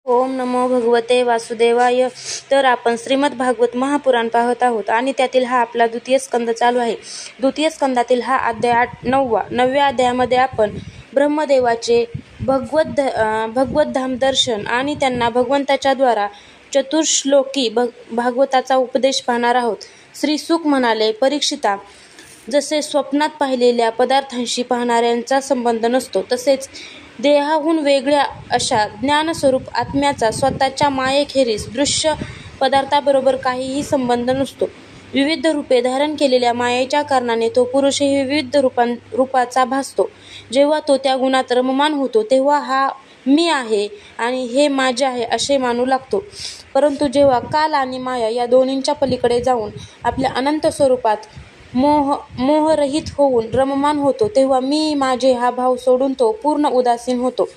ओम नमो भगवते वासुदेवाय. तर आपण श्रीमद भागवत महापुराण पाहत आहोत आणि त्यातील हा आपला द्वितीय स्कंद चालू आहे. द्वितीय स्कंदातील हा अध्याय 9व्या अध्यायामध्ये आपण ब्रह्मदेवाचे भगवद्धाम दर्शन आणि त्यांना भगवंताच्या द्वारा चतुर्श्लोकी भागवताचा उपदेश पाहणार आहोत. श्री सुक म्हणाले, परीक्षिता, जसे स्वप्नात पाहिलेल्या पदार्थांशी पाहणाऱ्यांचा संबंध नसतो, तसेच देहाहून वेगळ्या अशा ज्ञानस्वरूप आत्म्याचा स्वतःच्या मायेखेरीज दृश्य पदार्थाबरोबर काहीही संबंध नसतो. विविध रूपे धारण केलेल्या मायेच्या कारणाने तो पुरुषही विविध रूपाचा भासतो. जेव्हा तो त्या गुणात रममाण होतो तेव्हा हा मी आहे आणि हे माझे आहे असे मानू लागतो. परंतु जेव्हा काल आणि माया या दोन्हींच्या पलीकडे जाऊन आपल्या अनंत स्वरूपात मोहरहित होऊन रममाण होतो तेव्हा मी माझे हा भाव सोडून तो पूर्ण उदासीन होतो.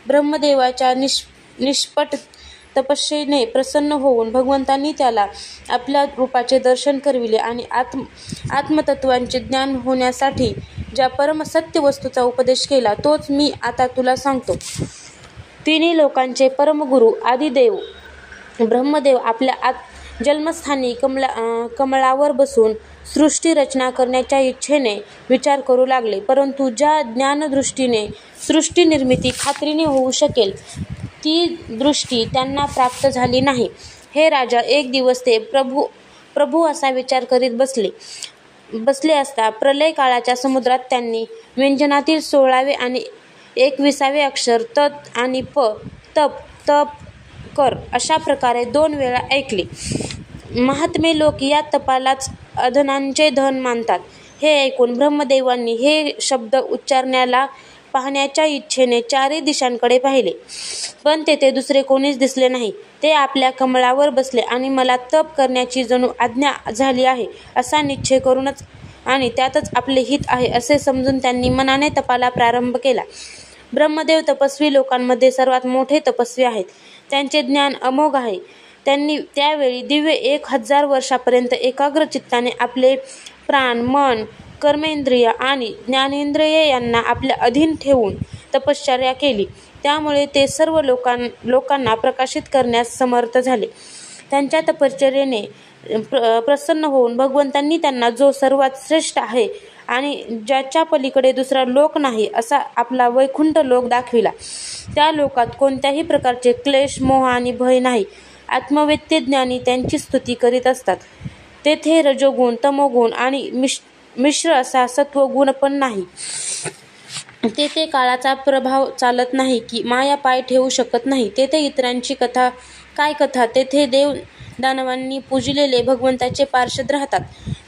ब्रह्मदेवाच्या निष्पट तपस्येने प्रसन्न होऊन भगवंतांनी त्याला आपल्या रूपाचे दर्शन करविले आणि आत्मतत्वांचे ज्ञान होण्यासाठी ज्या परमसत्य वस्तूचा उपदेश केला तोच मी आता तुला सांगतो. तिन्ही लोकांचे परमगुरु आदिदेव ब्रह्मदेव आपल्या जन्मस्थानी कमळावर बसून सृष्टी रचना करण्याच्या इच्छेने विचार करू लागले. परंतु ज्या ज्ञानदृष्टीने सृष्टी निर्मिती खात्रीने होऊ शकेल ती दृष्टी त्यांना प्राप्त झाली नाही. हे राजा, एक दिवस ते प्रभू असा विचार करीत बसले असता प्रलय काळाच्या समुद्रात त्यांनी व्यंजनातील 16वे आणि 21वे अक्षर तत् आणि प तप कर अशा प्रकारे 2 वेळा ऐकले. महात्मे लोक या तपालाच अधनांचे धन मानतात. हे ऐकून ब्रह्मदेवांनी हे शब्द उच्चारण्याला पाहण्याच्या इच्छेने 4ही दिशांकडे पाहिले, पण तेथे दुसरे कोणीच दिसले नाही. ते आपल्या कमळावर बसले आणि मला तप करण्याची जणू आज्ञा झाली आहे असा निश्चय करूनच आणि त्यातच आपले हित आहे असे समजून त्यांनी मनाने तपाला प्रारंभ केला. ब्रह्मदेव तपस्वी लोकांमध्ये सर्वात मोठे तपस्वी आहेत. त्यांचे ज्ञान अमोघ आहे. त्यांनी त्यावेळी दिव्य 1000 वर्षापर्यंत एकाग्र चित्ताने आपले प्राण, मन, कर्मेंद्रिय आणि ज्ञानेंद्रिय यांना आपल्या अधीन ठेवून तपश्चर्या केली. त्यामुळे ते सर्व लोकांना प्रकाशित करण्यास समर्थ झाले. त्यांच्या तपश्चर्येने प्रसन्न होऊन भगवंतांनी त्यांना जो सर्वात श्रेष्ठ आहे आणि ज्याच्या पलीकडे दुसरा लोक नाही असा आपला वैकुंठ लोक दाखविला. त्या लोकात कोणत्याही प्रकारचे क्लेश, मोह आणि भय नाही. आत्मवेत्ते ज्ञानी त्यांची स्तुती करीत असतात. तेथे रजोगुण, तमोगुण आणि मिश्र असा सत्वगुण पण नाही. तेथे काळाचा प्रभाव चालत नाही की माया पाय ठेवू शकत नाही. तेथे इतरांची काय कथा, तेथे देव दानवांनी पूजलेले भगवंताचे पार्षद राहतात.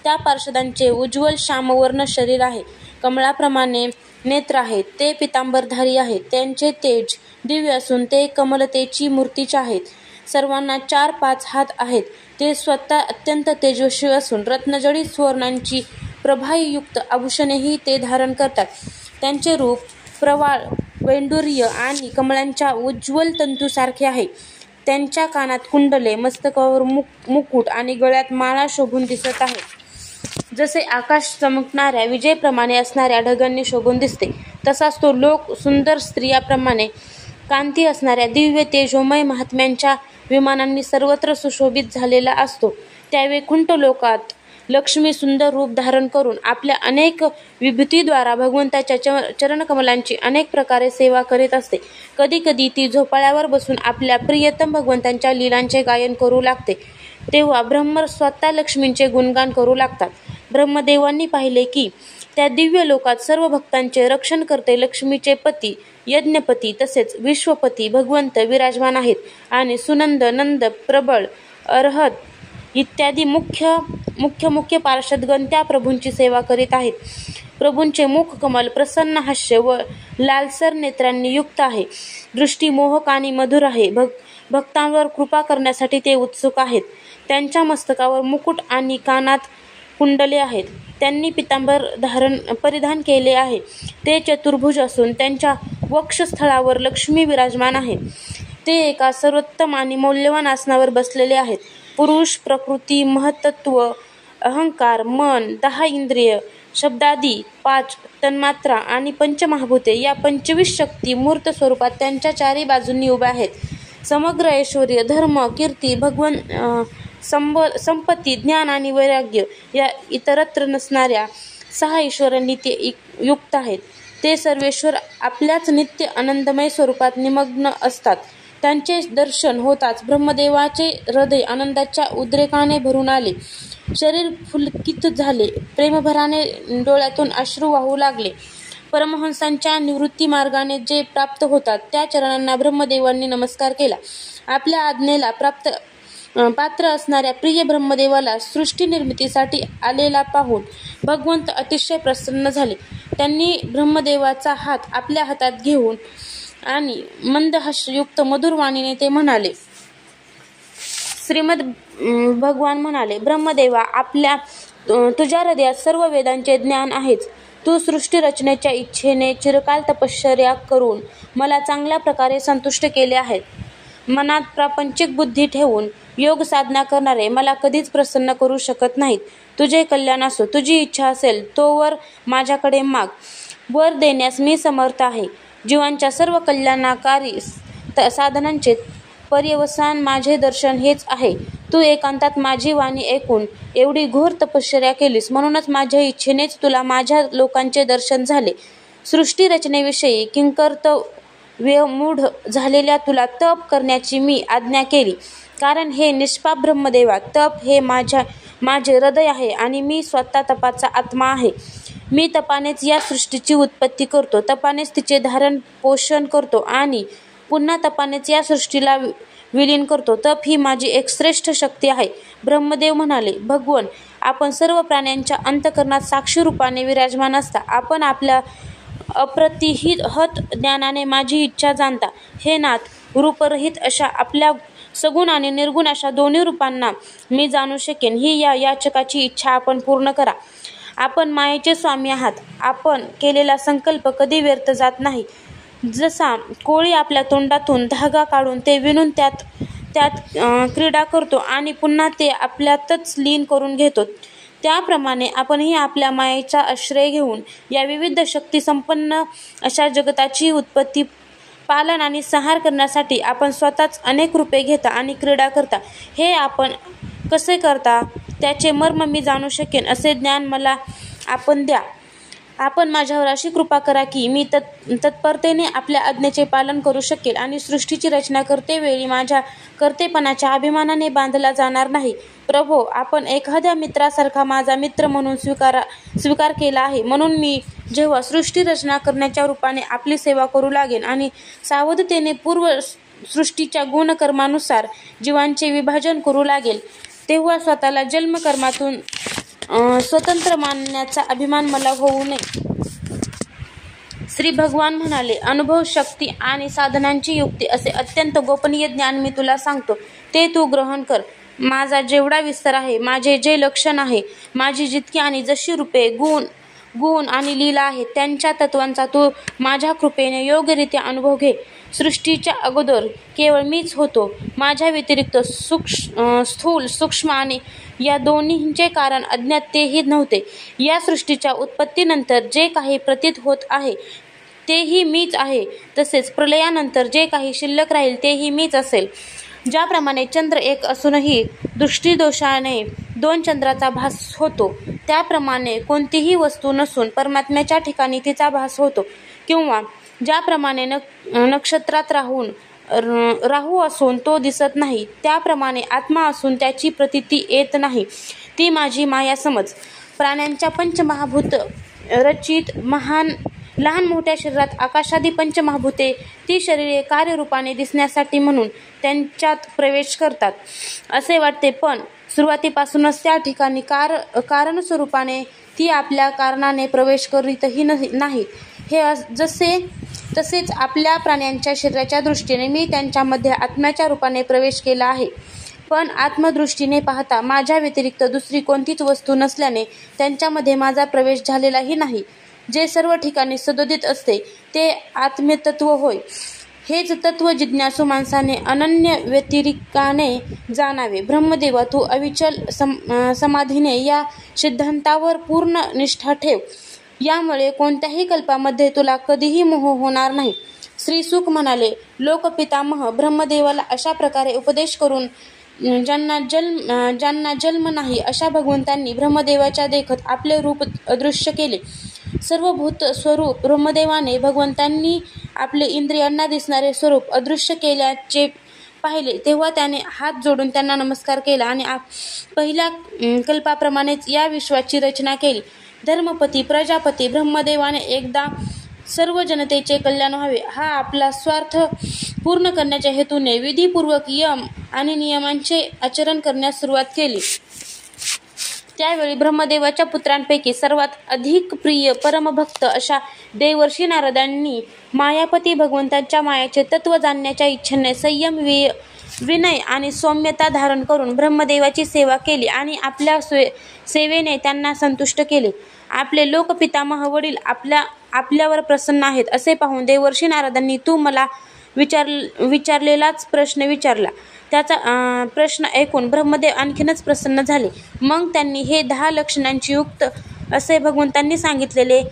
त्या पार्षदांचे उज्ज्वल श्यामवर्ण शरीर आहे. कमळाप्रमाणे नेत्र आहेत. ते पितांबरधारी आहेत. त्यांचे तेज दिव्य असून ते कमलतेची मूर्तीचे आहेत. सर्वांना 4-5 हात आहेत. ते स्वतः अत्यंत तेजस्वी असून रत्नजडित सुवर्णांची प्रभायुक्त आभूषणेही ते धारण करतात. त्यांचे रूप प्रवाळ, वैडूर्य आणि कमळांच्या उज्ज्वल तंतूसारखे आहे. त्यांच्या कानात कुंडले, मस्तकावर मुकुट आणि गळ्यात माळा शोभून दिसत आहे. जसे आकाश चमकणाऱ्या विजेप्रमाणे असणाऱ्या ढगांनी शोभून दिसते तसाच तो लोक सुंदर स्त्रियाप्रमाणे कांती असणाऱ्या दिव्य तेजोमय महात्म्यांच्या विमानांनी सर्वत्र सुशोभित झालेला असतो. त्या वैकुंठ लोकात लक्ष्मी सुंदर रूप धारण करून आपल्या अनेक विभूतीद्वारा भगवंताच्या चरणकमलांची अनेक प्रकारे सेवा करीत असते. कधी कधी ती झोपाळ्यावर बसून आपल्या प्रियतम भगवंतांच्या लीलांचे गायन करू लागते तेव्हा ब्रह्म स्वतः लक्ष्मींचे गुणगान करू लागतात. ब्रह्मदेवांनी पाहिले की त्या दिव्य लोकात सर्व भक्तांचे रक्षण करते लक्ष्मीचे पती यज्ञपती तसेच विश्वपती भगवंत विराजमान आहेत आणि सुनंद, नंद, प्रबळ, अरहत इत्यादी मुख्य पार्षदगण त्या प्रभूंची सेवा करीत आहेत. प्रभूंचे मुख कमल प्रसन्न हास्य व लालसर नेत्रांनी युक्त आहे. दृष्टी मोहक आणि मधुर आहे. भक्तांवर कृपा करण्यासाठी ते उत्सुक आहेत. त्यांच्या मस्तकावर मुकुट आणि कानात कुंडले आहेत. त्यांनी पितांबर परिधान केले आहे. ते चतुर्भुज असून त्यांच्या वक्षस्थळावर लक्ष्मी विराजमान आहे. ते एका सर्वोत्तम आणि मौल्यवान आसनावर बसलेले आहेत. पुरुष, प्रकृती, महत्त्व, अहंकार, मन, 10 इंद्रिय, शब्दादी 5 तन्मात्रा आणि पंचमहाभूते या 25 शक्ती मूर्त स्वरूपात त्यांच्या 4ही बाजूंनी उभ्या आहेत. समग्र ऐश्वर्य, धर्म, कीर्ती, संपत्ती, ज्ञान आणि वैराग्य या इतरत्र नसणाऱ्या 6 ईश्वरांनी ते युक्त आहेत. ते सर्वेश्वर आपल्याच नित्य आनंदमय स्वरूपात निमग्न असतात. त्यांचे दर्शन होताच ब्रह्मदेवाचे हृदय आनंदाच्या उद्रेकाने भरून आले. शरीर पुलकित झाले. प्रेमभराने डोळ्यातून अश्रू वाहू लागले. परमहंसांच्या निवृत्ती मार्गाने जे प्राप्त होतात त्या चरणांना ब्रह्मदेवांनी नमस्कार केला. आपल्या आज्ञेला पात्र असणाऱ्या प्रिय ब्रह्मदेवाला सृष्टी निर्मितीसाठी आलेला पाहून भगवंत अतिशय प्रसन्न झाले. त्यांनी ब्रह्मदेवाचा हात आपल्या हातात घेऊन आणि मंदहासयुक्त मधुर वाणीने ते म्हणाले. श्रीमद भगवान म्हणाले, ब्रह्मदेवा, तुझ्या हृदयात सर्व वेदांचे ज्ञान आहेच. तू सृष्टी रचनेच्या इच्छेने चिरकाल तपश्चर्या करून मला चांगल्या प्रकारे संतुष्ट केले आहे. मनात प्रापंचिक बुद्धी ठेवून योग साधना करणारे मला कधीच प्रसन्न करू शकत नाहीत. तुझे कल्याण असो. तुझी इच्छा असेल तो वर माझ्याकडे माग. वर देण्यास मी समर्थ आहे. जीवांच्या सर्व कल्याणकारी साधनांचे पर्यवसान माझे दर्शन हेच आहे. तू एकांतात माझी वाणी ऐकून एवढी घोर तपश्चर्या केलीस, म्हणूनच माझ्या इच्छेनेच तुला माझ्या लोकांचे दर्शन झाले. सृष्टी रचनेविषयी किंकर्तव्यमूढ झालेल्या तुला तप करण्याची मी आज्ञा केली. कारण हे निष्पाप ब्रह्मदेवा, तप हे माझे हृदय आहे आणि मी स्वतः तपाचा आत्मा आहे. मी तपानेच या सृष्टीची उत्पत्ती करतो. तपानेच तिचे धारण पोषण करतो आणि पुन्हा तपानेच या सृष्टीला विलीन करतो. तप ही माझी एक श्रेष्ठ शक्ती आहे. ब्रह्मदेव म्हणाले, भगवन, आपण सर्व प्राण्यांच्या अंतःकरणात साक्षी रूपाने विराजमान असता. आपण आपल्या अप्रतिहत ज्ञानाने माझी इच्छा जाणता. हे नाथ, रूपरहित अशा आपल्या सगुण आणि निर्गुण अशा दोन्ही रूपांना मी जाणू शकेन, ही या याचकाची इच्छा आपण पूर्ण करा. आपण मायेचे स्वामी आहात. आपण केलेला संकल्प कधी व्यर्थ जात नाही. जसा कोळी आपल्या तोंडातून धागा काढून ते विणून त्यात क्रीडा करतो आणि पुन्हा ते आपल्यातच लीन करून घेतो, त्याप्रमाणे आपणही आपल्या मायेचा आश्रय घेऊन या विविध शक्ती संपन्न अशा जगताची उत्पत्ती, पालन आणि संहार करण्यासाठी आपण स्वतःच अनेक रूपे घेता आणि क्रीडा करता. हे आपण कसे करता त्याचे मर्म मी जाणू शकेन असे ज्ञान मला आपण द्या. आपण माझ्यावर अशी कृपा करा की मी तत्परतेने आपल्या आज्ञेचे पालन करू शकेल आणि सृष्टीची रचना करतेवेळी माझ्या कर्तेपणाच्या अभिमानाने बांधला जाणार नाही. प्रभो, आपण एखाद्या मित्रासारखा माझा मित्र म्हणून स्वीकार केला आहे, म्हणून मी जेव्हा सृष्टी रचना करण्याच्या रूपाने आपली सेवा करू लागेन आणि सावधतेने पूर्व सृष्टीच्या गुणकर्मानुसार जीवांचे विभाजन करू लागेल, तेव्हा स्वतःला जन्मकर्मातून स्वतंत्र मानण्याचा अभिमान मला होऊ नये. श्री भगवान म्हणाले, अनुभव, शक्ती आणि साधनांची युक्ती असे अत्यंत गोपनीय ज्ञान मी तुला सांगतो, ते तू ग्रहण कर. माझा जेवढा विस्तार आहे, माझे जे लक्षण आहे, माझी जितकी आणि जशी रूपे, गुण आणि लीला आहेत, त्यांच्या तत्वांचा तू माझ्या कृपेने योग्यरित्या अनुभव घे. सृष्टीच्या अगोदर केवळ मीच होतो. माझ्या व्यतिरिक्त स्थूल, सूक्ष्म आणि या दोन्हींचे कारण अज्ञात तेही नव्हते. या सृष्टीच्या उत्पत्तीनंतर जे काही प्रतीत होत आहे तेही मीच आहे. तसेच प्रलयानंतर जे काही शिल्लक राहील तेही मीच असेल. ज्याप्रमाणे चंद्र एक असूनही दृष्टिदोषाने 2 चंद्राचा भास होतो, त्याप्रमाणे कोणतीही वस्तू नसून परमात्म्याच्या ठिकाणी तिचा भास होतो. किंवा ज्याप्रमाणे नक्षत्रात राहू असून तो दिसत नाही, त्याप्रमाणे आत्मा असून त्याची प्रतीती येत नाही, ती माझी माया समज. प्राण्यांच्या पंचमहाभूत रचित लहान मोठ्या शरीरात आकाशादी पंचमहाभूते, ती शरीरे कार्यरूपाने दिसण्यासाठी म्हणून त्यांच्यात प्रवेश करतात असे वाटते, पण सुरुवातीपासूनच त्या ठिकाणी कारणस्वरूपाने ती आपल्या कारणाने प्रवेश करीतही नाही. हे तसेच आपल्या प्राण्यांच्या शरीराच्या दृष्टीने मी त्यांच्यामध्ये आत्म्याच्या रूपाने प्रवेश केला आहे. पण आत्मदृष्टीने पाहता माझ्या व्यतिरिक्त दुसरी कोणतीच वस्तू नसल्याने त्यांच्यामध्ये माझा प्रवेश झालेलाही नाही. जे सर्व ठिकाणी सदोदित असते ते आत्मतत्व होय. हेच तत्व जिज्ञासू माणसाने अनन्य व्यतिरिक्ताने जाणावे. ब्रह्मदेवा, तू अविचल समाधीने या सिद्धांतावर पूर्ण निष्ठा ठेव. यामुळे कोणत्याही कल्पामध्ये तुला कधीही मोह होणार नाही. श्रीसुक म्हणाले, लोकपितामह ब्रह्मदेवाला अशा प्रकारे उपदेश करून ज्यांना जन्म नाही अशा भगवंतांनी ब्रह्मदेवाच्या देखत आपले रूप अदृश्य केले. सर्वभूत स्वरूप ब्रह्मदेवाने भगवंतांनी आपले इंद्रियांना दिसणारे स्वरूप अदृश्य केल्याचे पाहिले तेव्हा त्याने हात जोडून त्यांना नमस्कार केला आणि पहिल्या कल्पाप्रमाणेच या विश्वाची रचना केली. धर्मपती प्रजापती ब्रह्मदेवाने एकदा सर्व जनतेचे कल्याण व्हावे हा आपला स्वार्थ पूर्ण करण्याच्या हेतूने विधीपूर्वक यम आणि नियमांचे आचरण करण्यास सुरुवात केली. त्यावेळी ब्रह्मदेवाच्या पुत्रांपैकी सर्वात अधिक प्रिय परमभक्त अशा देवर्षी नारदांनी मायापती भगवंतांच्या मायाचे तत्व जाणण्याच्या इच्छेने संयम, विनय आणि सौम्यता धारण करून ब्रह्मदेवाची सेवा केली आणि आपल्या सेवेने त्यांना संतुष्ट केले. आपले लोकपितामह वडील आपल्यावर प्रसन्न आहेत असे पाहून देवर्षी नारदांनी तू मला विचारलेलाच प्रश्न विचारला. त्याचा प्रश्न ऐकून ब्रह्मदेव आणखीनच प्रसन्न झाले. मग त्यांनी हे 10 लक्षणांची युक्त असे भगवंतांनी सांगितलेले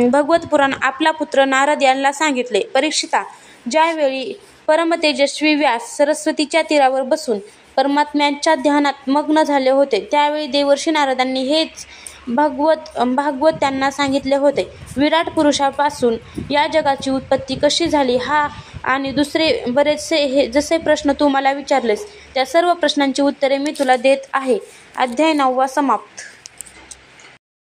भगवत पुराण आपला पुत्र नारद यांना सांगितले. परीक्षिता, ज्यावेळी परमतेजस्वी व्यास सरस्वतीच्या तीरावर बसून परमात्म्याच्या ध्यानात मग्न झाले होते त्यावेळी देवर्षी नारदांनी हेच भागवत त्यांना सांगितले होते. विराट पुरुषापासून या जगाची उत्पत्ती कशी झाली हा आणि दुसरे बरेचसे जसे प्रश्न तू मला विचारलेस त्या सर्व प्रश्नांची उत्तरे मी तुला देत आहे. अध्याय 9 समाप्त.